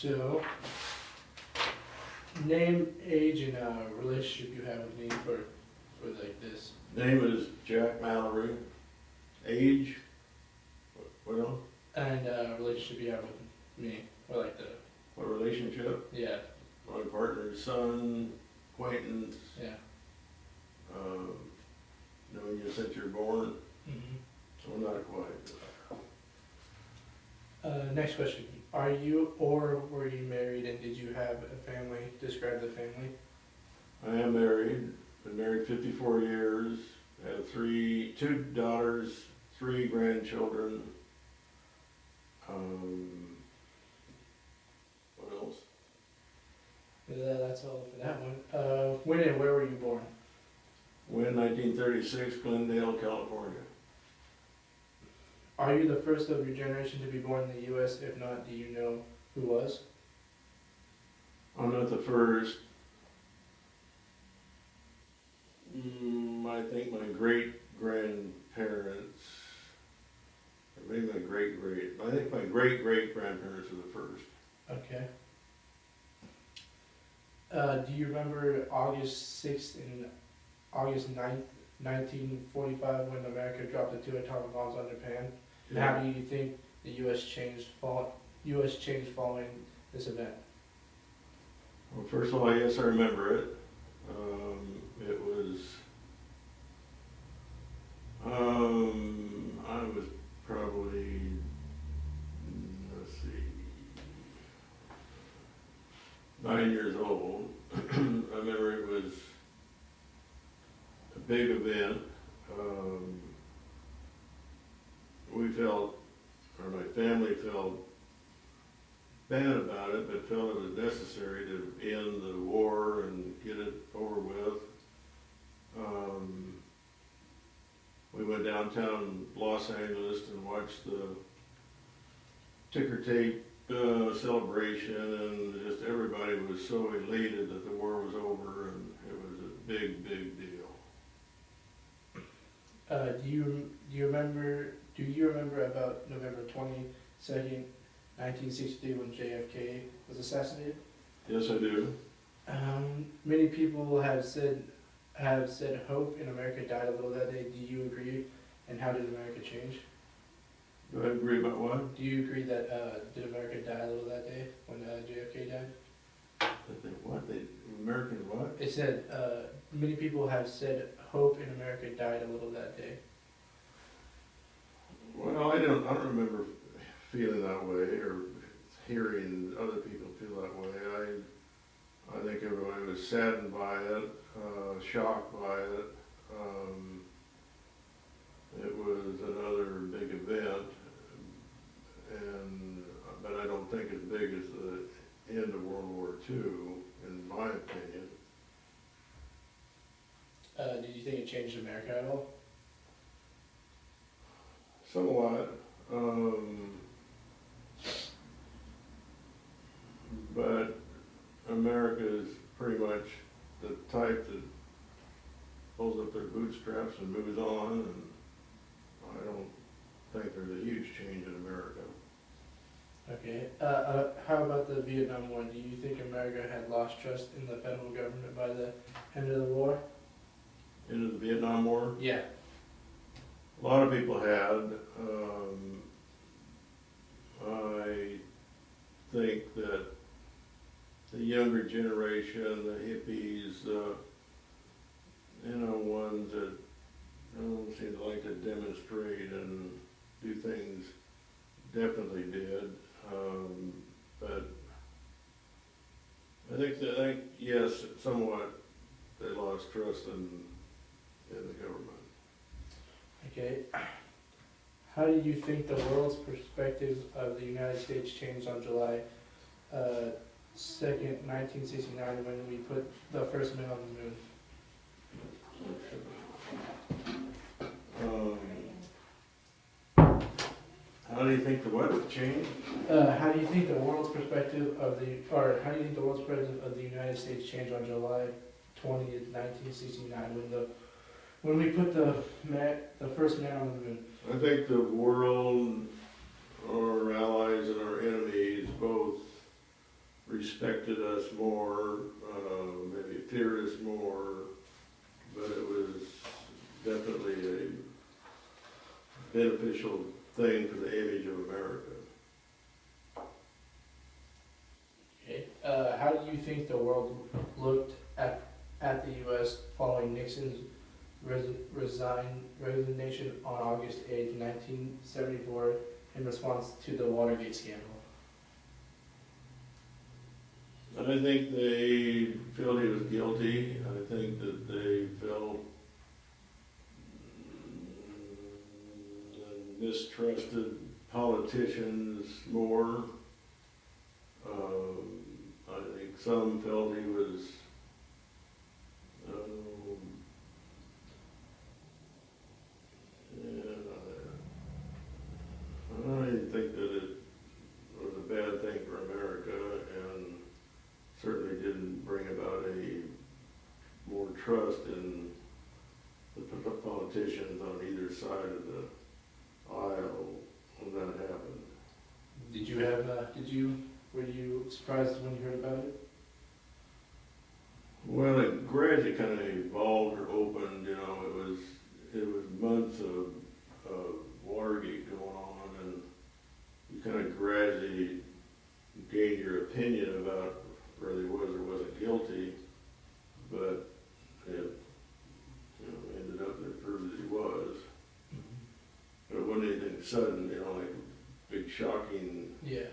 So, name, age, and relationship you have with me for like this. Name is Jack Mallory. Age? What else? And relationship you have with me, or like the, What relationship? yeah, My partner's son, acquaintance, yeah. knowing you since you're born. Mm-hmm. So we're not quite. Next question. Are you or were you married and did you have a family? Describe the family. I am married. Been married 54 years. Have two daughters, 3 grandchildren. What else? That's all for that one. When and where were you born? When 1936, Glendale, California. Are you the first of your generation to be born in the U.S.? If not, do you know who was? I'm not the first. I think my great-grandparents, or maybe my great-great, I think my great-great-grandparents were the first. Okay. Do you remember August 6th and August 9th, 1945, when America dropped the 2 atomic bombs on Japan? And how do you think the U.S. changed following this event? Well, first of all, yes, I remember it. It was, I was probably, let's see, 9 years old. I remember it was a big event. We felt, or my family felt bad about it, but felt it was necessary to end the war and get it over with. We went downtown Los Angeles and watched the ticker tape celebration, and just everybody was so elated that the war was over, and it was a big, big deal. Do you remember about November 22nd, 1963, when JFK was assassinated? Yes, I do. Many people have said hope in America died a little that day. Do you agree? And how did America change? Do I agree about what? Do you agree that did America die a little that day when JFK died? That they what? American what? It said many people have said hope in America died a little that day. Well, I don't remember feeling that way or hearing other people feel that way. I think everybody was saddened by it, shocked by it. It was another big event, but I don't think as big as the end of World War II, in my opinion. Did you think it changed America at all? Somewhat. But America is pretty much the type that pulls up their bootstraps and moves on, and I don't think there's a huge change in America. Okay. How about the Vietnam War? Do you think America had lost trust in the federal government by the end of the war? Into the Vietnam War? Yeah. A lot of people had. I think that the younger generation, the hippies, ones that seem to like to demonstrate and do things, definitely did. But I think yes, somewhat they lost trust in the government. Okay. How do you think the world's perspective of the United States changed on July 2nd, 1969, when we put the first man on the moon? How do you think the what changed? How do you think the world's perspective of the United States changed on July 20th, 1969, when we put the first man on the moon? I think the world, our allies and our enemies, both respected us more, maybe feared us more, but it was definitely a beneficial thing for the image of America. Okay. How do you think the world looked at the U.S. following Nixon's resignation on August 8, 1974, in response to the Watergate scandal? I think they felt he was guilty. I think that they felt mistrusted politicians more. I think some felt he was I think that it was a bad thing for America and certainly didn't bring about any more trust in the politicians on either side of the aisle when that happened. Were you surprised when you heard about it? Well, it gradually kind of evolved or opened, it was months of Watergate going on, and you kind of gradually gain your opinion about whether he was or wasn't guilty, but it ended up that it proved that he was. But it wasn't anything sudden, like big shocking Yeah.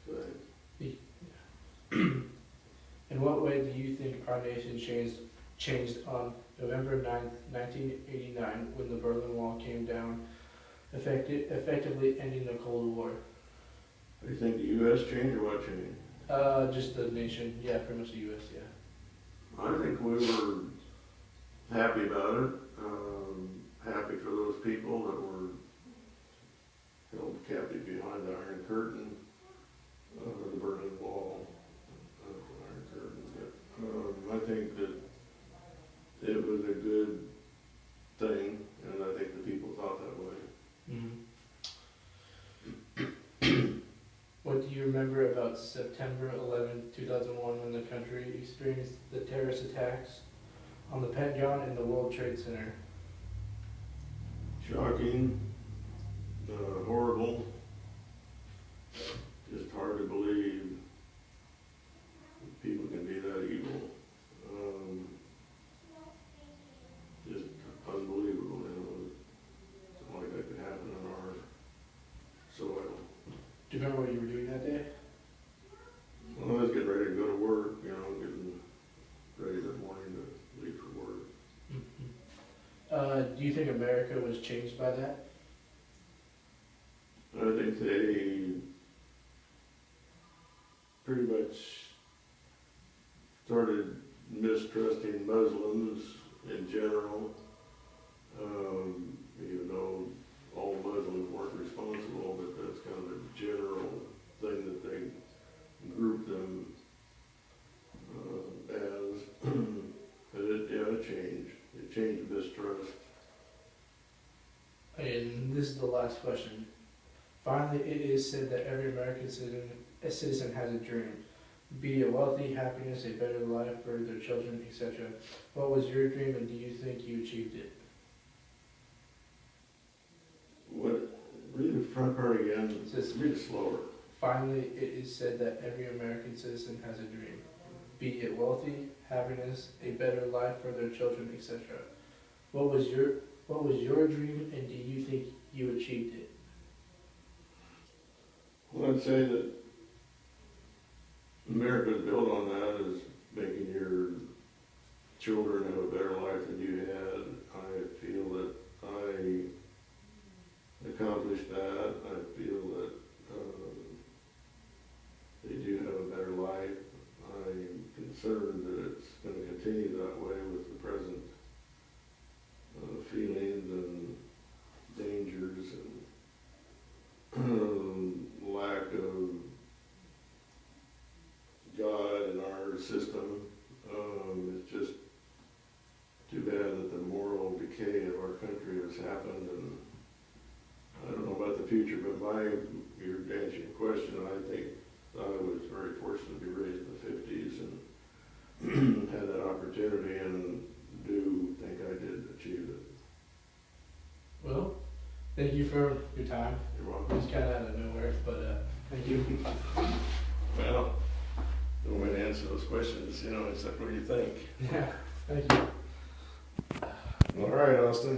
thing. In what way do you think our nation changed on November 9th, 1989, when the Berlin Wall came down, effectively ending the Cold War? Do you think the U.S. changed or what changed? Just the nation, yeah, pretty much the U.S., yeah. I think we were happy about it, happy for those people that were held captive behind the Iron Curtain, the Berlin Wall, Iron Curtain. But, I think that it was a good thing, and I think the people thought that way. Mm-hmm. What do you remember about September 11, 2001, when the country experienced the terrorist attacks on the Pentagon and the World Trade Center? Shocking, horrible, just hard to believe people can be that evil. Just unbelievable, something like that could happen on our soil. Do you remember what you were doing that day? Well, I was getting ready to go to work, getting ready that morning to leave for work. Mm-hmm. Do you think America was changed by that? I think they pretty much started mistrusting Muslims in general, even though all Muslims weren't responsible, but that's kind of a general thing that they group them as. But it changed. It changed mistrust. And this is the last question. Finally, it is said that every American citizen has a dream, be it wealthy, happiness, a better life for their children, etc. What was your dream, and do you think you achieved it? Read the front part again. It says, read it slower. Finally, it is said that every American citizen has a dream, be it wealthy, happiness, a better life for their children, etc. What was your dream, and do you think you achieved it? Well, I'd say that America's built on that, is making your children have a better life than you had. I feel that I accomplished that. I feel that they do have a better life. I'm concerned that it's going to continue that way with the present feelings and dangers and lack of God in our system. It's just too bad that the moral decay of our country has happened, and I don't know about the future, but to answer your question, I think I was very fortunate to be raised in the 50s and had that opportunity, and do think I did achieve it. Well, thank you for your time. You're It welcome. was kind of out of nowhere, but thank you. Well, don't want to answer those questions, except what do you think? Yeah, thank you. All right, Austin.